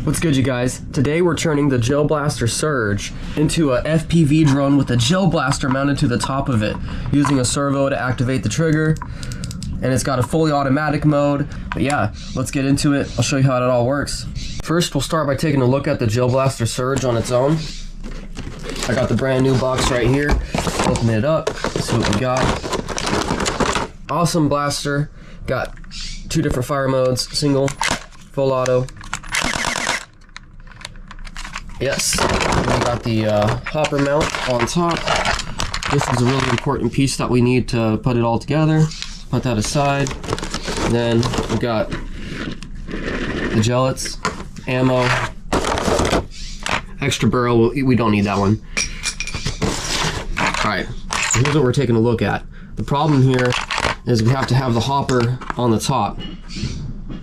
What's good, you guys? Today we're turning the Gel Blaster Surge into a FPV drone with a gel blaster mounted to the top of it, using a servo to activate the trigger, and it's got a fully automatic mode. But yeah, let's get into it. I'll show you how it all works. First, we'll start by taking a look at the Gel Blaster Surge on its own. I got the brand new box right here. Open it up, see what we got. Awesome blaster. Got two different fire modes, single, full auto. Yes, we got the hopper mount on top. This is a really important piece that we need to put it all together. Put that aside. And then we got the gellets, ammo, extra barrel. We don't need that one. Alright, so here's what we're taking a look at. The problem here is we have to have the hopper on the top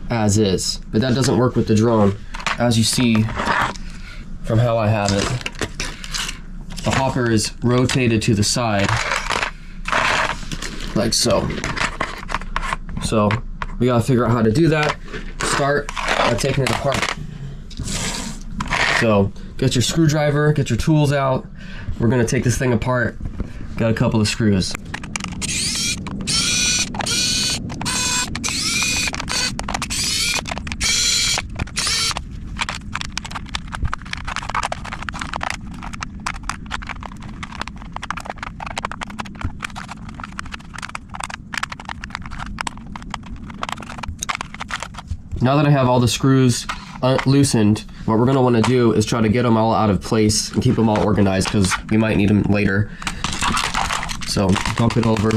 as is, but that doesn't work with the drone. As you see from how I have it, the hopper is rotated to the side like so. So we gotta figure out how to do that. Start by taking it apart. So get your screwdriver, get your tools out. We're gonna take this thing apart. Got a couple of screws. Now that I have all the screws loosened, what we're gonna wanna do is try to get them all out of place and keep them all organized because we might need them later. So bump it over.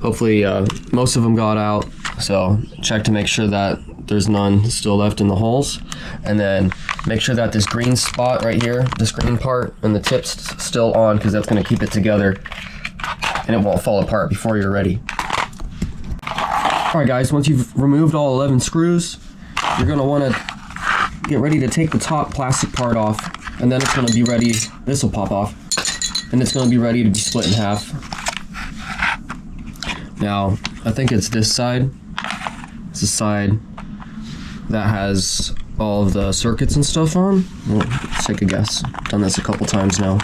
Hopefully most of them got out. So check to make sure that there's none still left in the holes. And then make sure that this green spot right here, this green part and the tip's still on, because that's gonna keep it together and it won't fall apart before you're ready. Alright guys, once you've removed all 11 screws, you're going to want to get ready to take the top plastic part off, and then it's going to be ready, this will pop off, and it's going to be ready to be split in half. Now, I think it's this side. It's the side that has all of the circuits and stuff on. Let's take a guess. I've done this a couple times now.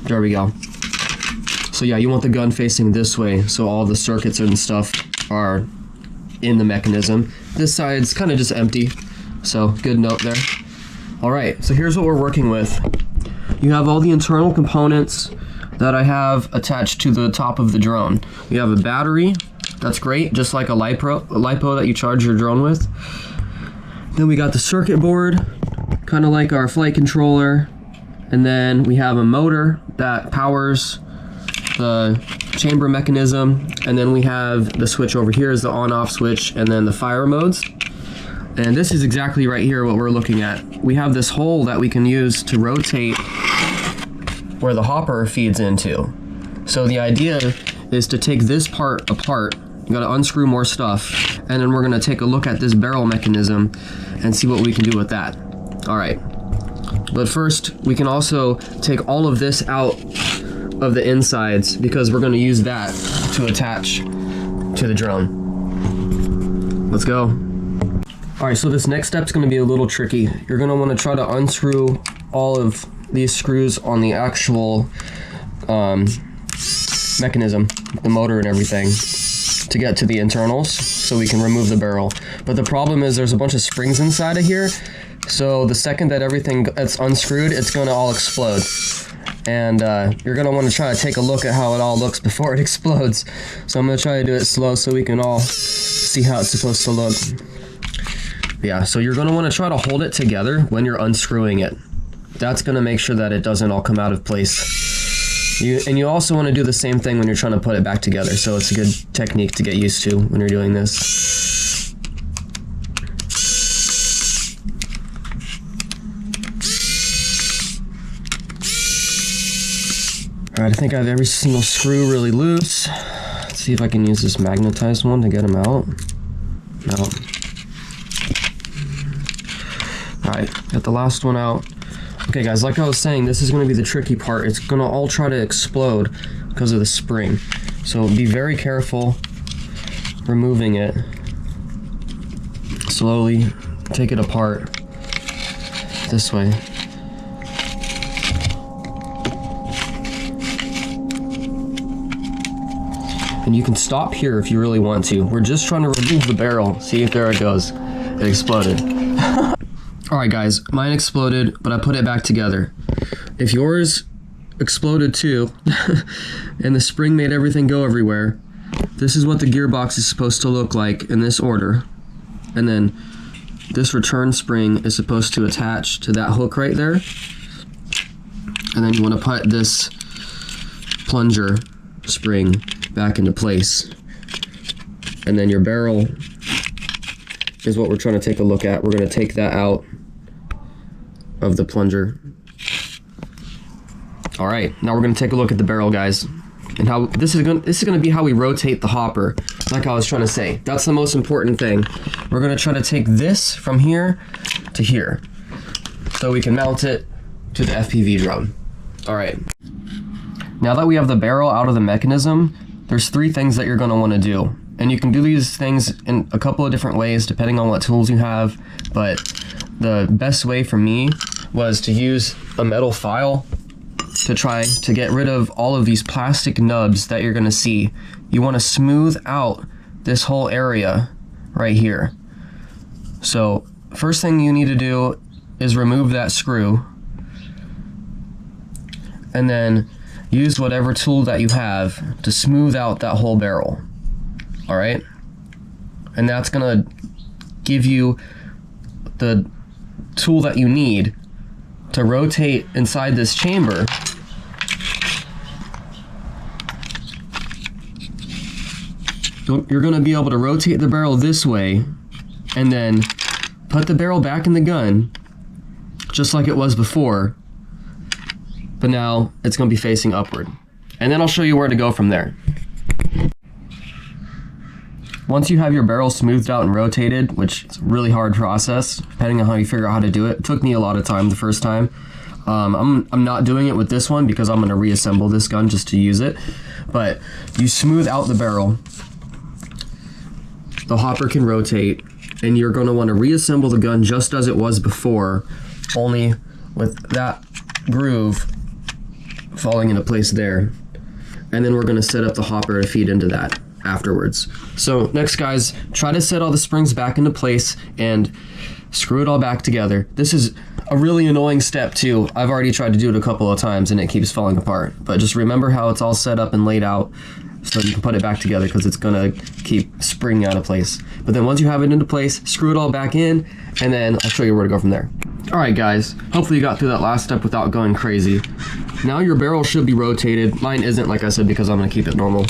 There we go. So yeah, you want the gun facing this way, so all the circuits and stuff are in the mechanism. This side's kind of just empty, so good note there. Alright, so here's what we're working with. You have all the internal components that I have attached to the top of the drone. We have a battery, that's great, just like a LiPo that you charge your drone with. Then we got the circuit board, kind of like our flight controller. And then we have a motor that powers the chamber mechanism, and then we have the switch over here is the on-off switch, and then the fire modes. And this is exactly right here what we're looking at. We have this hole that we can use to rotate where the hopper feeds into. So the idea is to take this part apart. You gotta unscrew more stuff, and then we're gonna take a look at this barrel mechanism and see what we can do with that. All right, but first we can also take all of this out of the insides, because we're going to use that to attach to the drone. Let's go. Alright, so this next step is going to be a little tricky. You're going to want to try to unscrew all of these screws on the actual mechanism, the motor and everything, to get to the internals so we can remove the barrel. But the problem is there's a bunch of springs inside of here, so the second that everything gets unscrewed, it's going to all explode. And you're going to want to try to take a look at how it all looks before it explodes. So I'm going to try to do it slow so we can all see how it's supposed to look. Yeah, so you're going to want to try to hold it together when you're unscrewing it. That's going to make sure that it doesn't all come out of place. You also want to do the same thing when you're trying to put it back together. So it's a good technique to get used to when you're doing this. Alright, I think I have every single screw really loose. Let's see if I can use this magnetized one to get them out. No. Alright, got the last one out. Okay guys, like I was saying, this is going to be the tricky part. It's going to all try to explode because of the spring. So be very careful removing it. Slowly take it apart this way. And you can stop here if you really want to. We're just trying to remove the barrel. See if there it goes. It exploded. Alright guys, mine exploded, but I put it back together. If yours exploded too, and the spring made everything go everywhere, this is what the gearbox is supposed to look like in this order. And then this return spring is supposed to attach to that hook right there. And then you want to put this plunger spring back into place. And then your barrel is what we're trying to take a look at. We're going to take that out of the plunger. All right, now we're going to take a look at the barrel, guys, and how this is going to be how we rotate the hopper. Like I was trying to say, that's the most important thing. We're going to try to take this from here to here so we can mount it to the FPV drone. All right. Now that we have the barrel out of the mechanism, there's 3 things that you're going to want to do. And you can do these things in a couple of different ways depending on what tools you have, but the best way for me was to use a metal file to try to get rid of all of these plastic nubs that you're going to see. You want to smooth out this whole area right here. So first thing you need to do is remove that screw, and then use whatever tool that you have to smooth out that whole barrel. All right, and that's gonna give you the tool that you need to rotate inside this chamber. You're gonna be able to rotate the barrel this way and then put the barrel back in the gun just like it was before, but now it's gonna be facing upward. And then I'll show you where to go from there. Once you have your barrel smoothed out and rotated, which is a really hard process, depending on how you figure out how to do it. It took me a lot of time the first time. I'm not doing it with this one because I'm gonna reassemble this gun just to use it. But you smooth out the barrel, the hopper can rotate, and you're gonna wanna reassemble the gun just as it was before, only with that groove falling into place there. And then we're gonna set up the hopper to feed into that afterwards. So next, guys, try to set all the springs back into place and screw it all back together. This is a really annoying step too. I've already tried to do it a couple of times and it keeps falling apart. But just remember how it's all set up and laid out so you can put it back together, because it's gonna keep springing out of place. But then once you have it into place, screw it all back in, and then I'll show you where to go from there. All right, guys, hopefully you got through that last step without going crazy. Now your barrel should be rotated. Mine isn't, like I said, because I'm gonna keep it normal.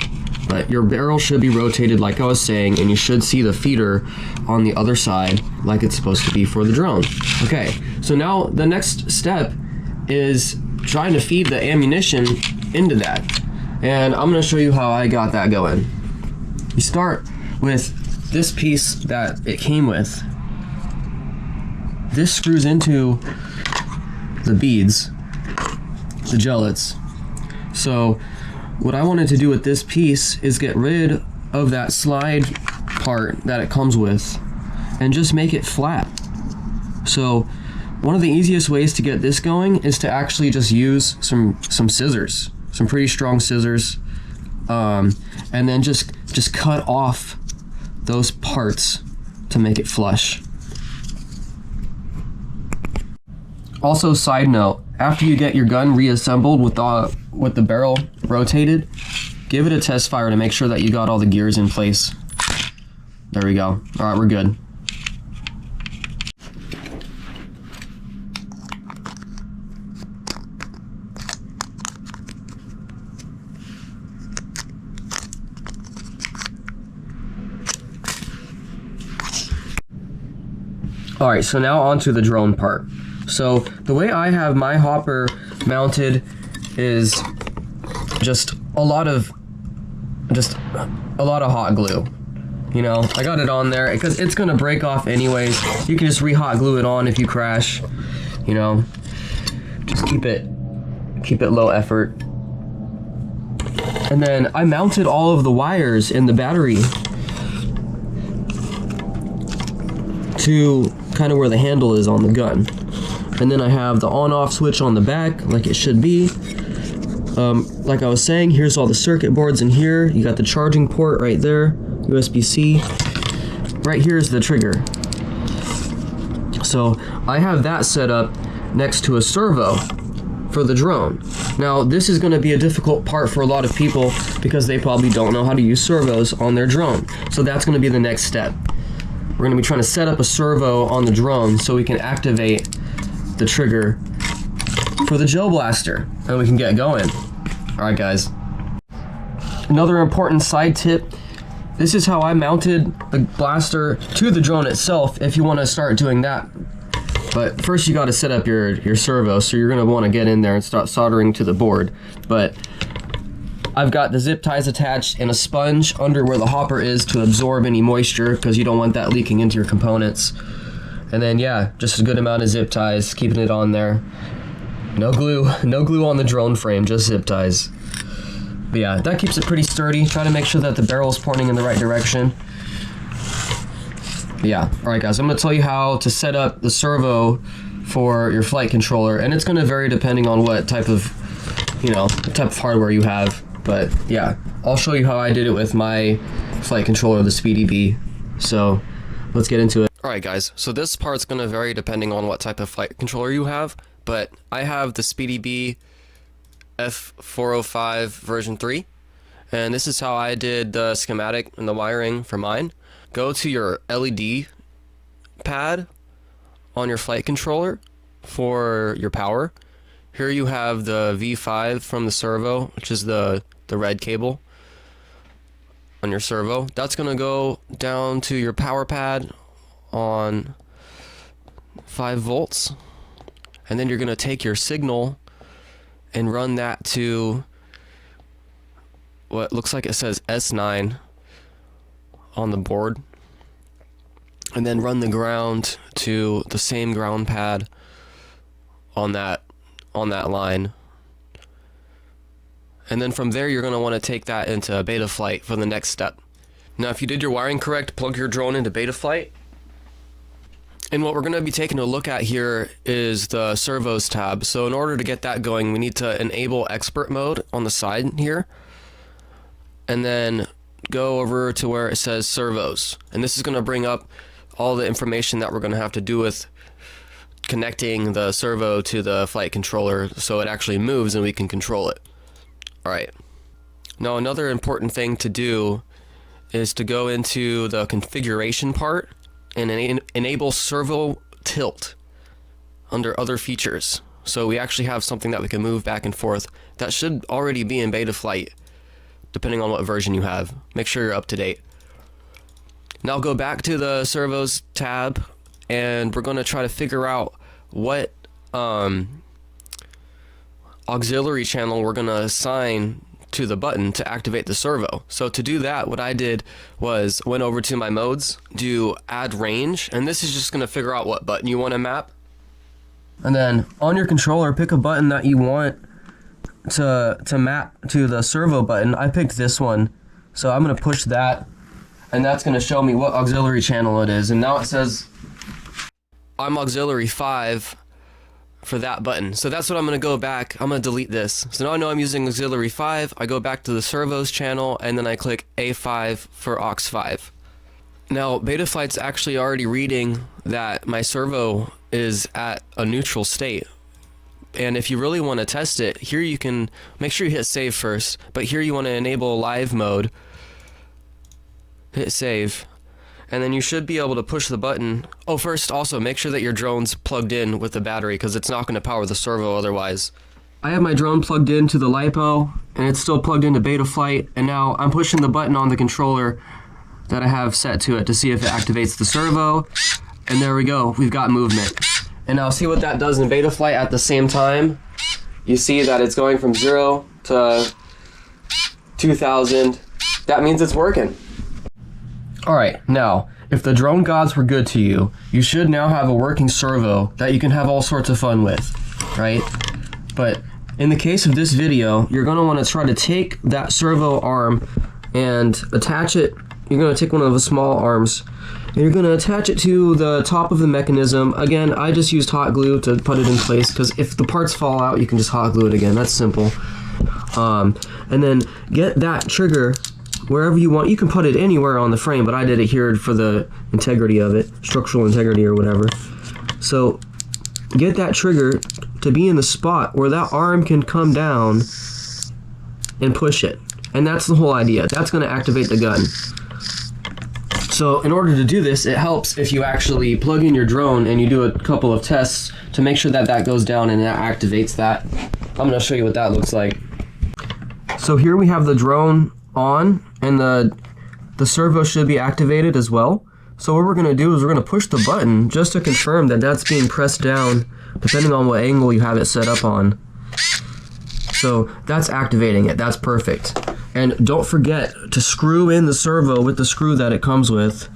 But your barrel should be rotated like I was saying, and you should see the feeder on the other side like it's supposed to be for the drone. Okay, so now the next step is trying to feed the ammunition into that. And I'm gonna show you how I got that going. You start with this piece that it came with. This screws into the beads, the gellets. So what I wanted to do with this piece is get rid of that slide part that it comes with and just make it flat. So one of the easiest ways to get this going is to actually just use some scissors, some pretty strong scissors, and then just cut off those parts to make it flush. Also, side note, after you get your gun reassembled with the barrel rotated, give it a test fire to make sure that you got all the gears in place. There we go. All right, we're good. All right, so now on to the drone part. So the way I have my hopper mounted is just a lot of hot glue. You know, I got it on there because it's gonna break off anyways. You can just re-hot glue it on if you crash. You know, just keep it low effort. And then I mounted all of the wires in the battery to kind of where the handle is on the gun. And then I have the on-off switch on the back, like it should be. Like I was saying, here's all the circuit boards in here. You got the charging port right there, USB-C. Right here is the trigger. So I have that set up next to a servo for the drone. Now this is going to be a difficult part for a lot of people because they probably don't know how to use servos on their drone. So that's going to be the next step. We're going to be trying to set up a servo on the drone so we can activate the trigger for the gel blaster and we can get going. Alright guys. Another important side tip. This is how I mounted the blaster to the drone itself if you want to start doing that. But first you got to set up your servo, so you're going to want to get in there and start soldering to the board. But I've got the zip ties attached and a sponge under where the hopper is to absorb any moisture because you don't want that leaking into your components. And then yeah, just a good amount of zip ties, keeping it on there. No glue on the drone frame, just zip ties. But yeah, that keeps it pretty sturdy. Try to make sure that the barrel's pointing in the right direction. But yeah, alright guys, I'm going to tell you how to set up the servo for your flight controller, and it's going to vary depending on what type of, type of hardware you have. But yeah, I'll show you how I did it with my flight controller, the Speedy Bee. So let's get into it. Alright guys, so this part's going to vary depending on what type of flight controller you have, but I have the Speedy Bee F405 version 3, and this is how I did the schematic and the wiring for mine. Go to your LED pad on your flight controller for your power. Here you have the V5 from the servo, which is the red cable on your servo. That's going to go down to your power pad on 5 volts, and then you're going to take your signal and run that to what looks like it says S9 on the board, and then run the ground to the same ground pad on that line. And then from there you're going to want to take that into beta flight for the next step. Now if you did your wiring correct, plug your drone into beta flight. And what we're going to be taking a look at here is the servos tab. So in order to get that going, we need to enable expert mode on the side here, and then go over to where it says servos. And this is going to bring up all the information that we're going to have to do with connecting the servo to the flight controller so it actually moves and we can control it. Alright. Now another important thing to do is to go into the configuration part and enable servo tilt under other features. So we actually have something that we can move back and forth. That should already be in beta flight, depending on what version you have. Make sure you're up to date. Now go back to the servos tab, and we're going to try to figure out what auxiliary channel we're going to assign to the button to activate the servo. So to do that, what I did was went over to my modes, do add range, and this is just going to figure out what button you want to map. And then on your controller, pick a button that you want to map to the servo button. I picked this one, so I'm going to push that, and that's going to show me what auxiliary channel it is. And now it says I'm auxiliary 5 for that button. So that's what I'm going to go back. I'm going to delete this. So now I know I'm using auxiliary 5. I go back to the servos channel, and then I click A5 for aux 5. Now beta flight's actually already reading that my servo is at a neutral state. And if you really want to test it, here you can make sure you hit save first, but here you want to enable live mode. Hit save, and then you should be able to push the button. Oh, first also make sure that your drone's plugged in with the battery, because it's not going to power the servo otherwise. I have my drone plugged into the LiPo, and it's still plugged into beta flight, and now I'm pushing the button on the controller that I have set to it to see if it activates the servo, and there we go, we've got movement. And now see what that does in beta flight at the same time. You see that it's going from 0 to 2000. That means it's working. Alright, now, if the drone gods were good to you, you should now have a working servo that you can have all sorts of fun with, right? But in the case of this video, you're going to want to try to take that servo arm and attach it. You're going to take one of the small arms And you're going to attach it to the top of the mechanism. Again, I just used hot glue to put it in place because if the parts fall out, you can just hot glue it again. That's simple. And then get that trigger wherever you want. You can put it anywhere on the frame, but I did it here for the integrity of it, structural integrity or whatever. So get that trigger to be in the spot where that arm can come down and push it. And that's the whole idea. That's going to activate the gun. So in order to do this, it helps if you actually plug in your drone and you do a couple of tests to make sure that that goes down and that activates that. I'm going to show you what that looks like. So here we have the drone on, and the servo should be activated as well. So what we're going to do is we're going to push the button just to confirm that that's being pressed down depending on what angle you have it set up on. So that's activating it. That's perfect. And don't forget to screw in the servo with the screw that it comes with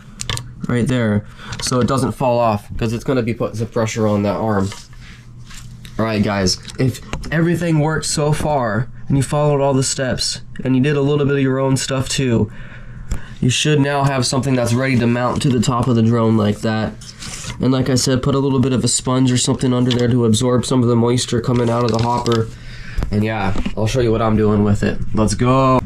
right there so it doesn't fall off, because it's going to be putting some pressure on that arm. Alright guys, if everything worked so far and you followed all the steps and you did a little bit of your own stuff too, you should now have something that's ready to mount to the top of the drone like that. And like I said, put a little bit of a sponge or something under there to absorb some of the moisture coming out of the hopper. And yeah, I'll show you what I'm doing with it. Let's go.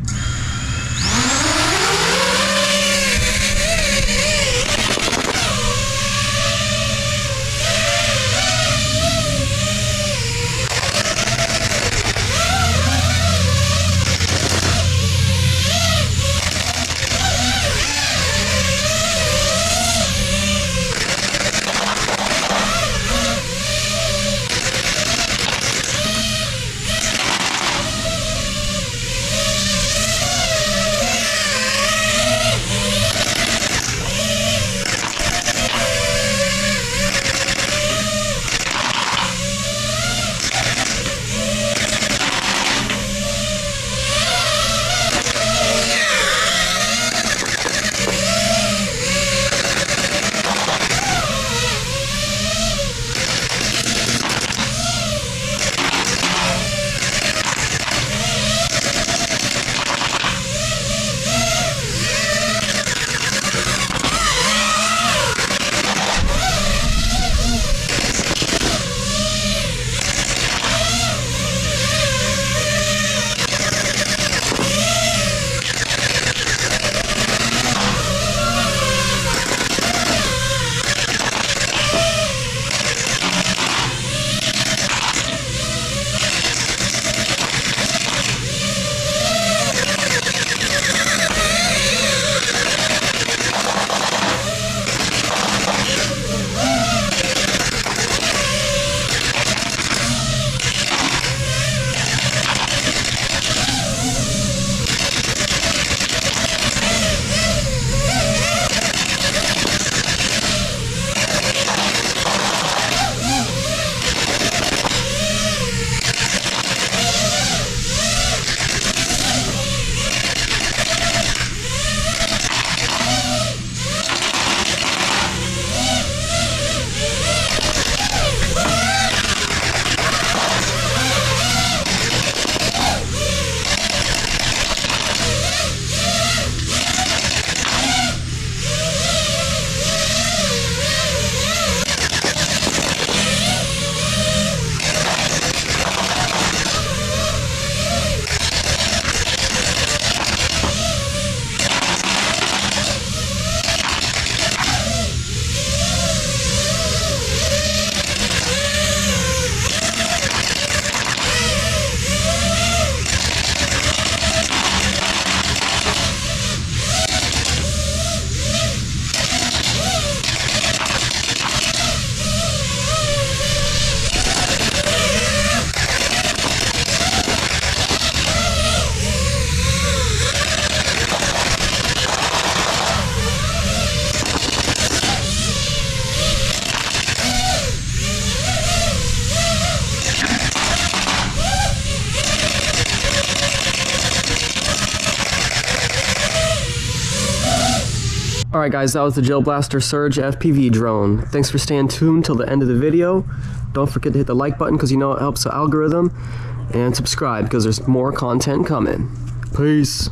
Alright guys, that was the Gel Blaster Surge FPV drone. Thanks for staying tuned till the end of the video. Don't forget to hit the like button because you know it helps the algorithm. And subscribe because there's more content coming. Peace.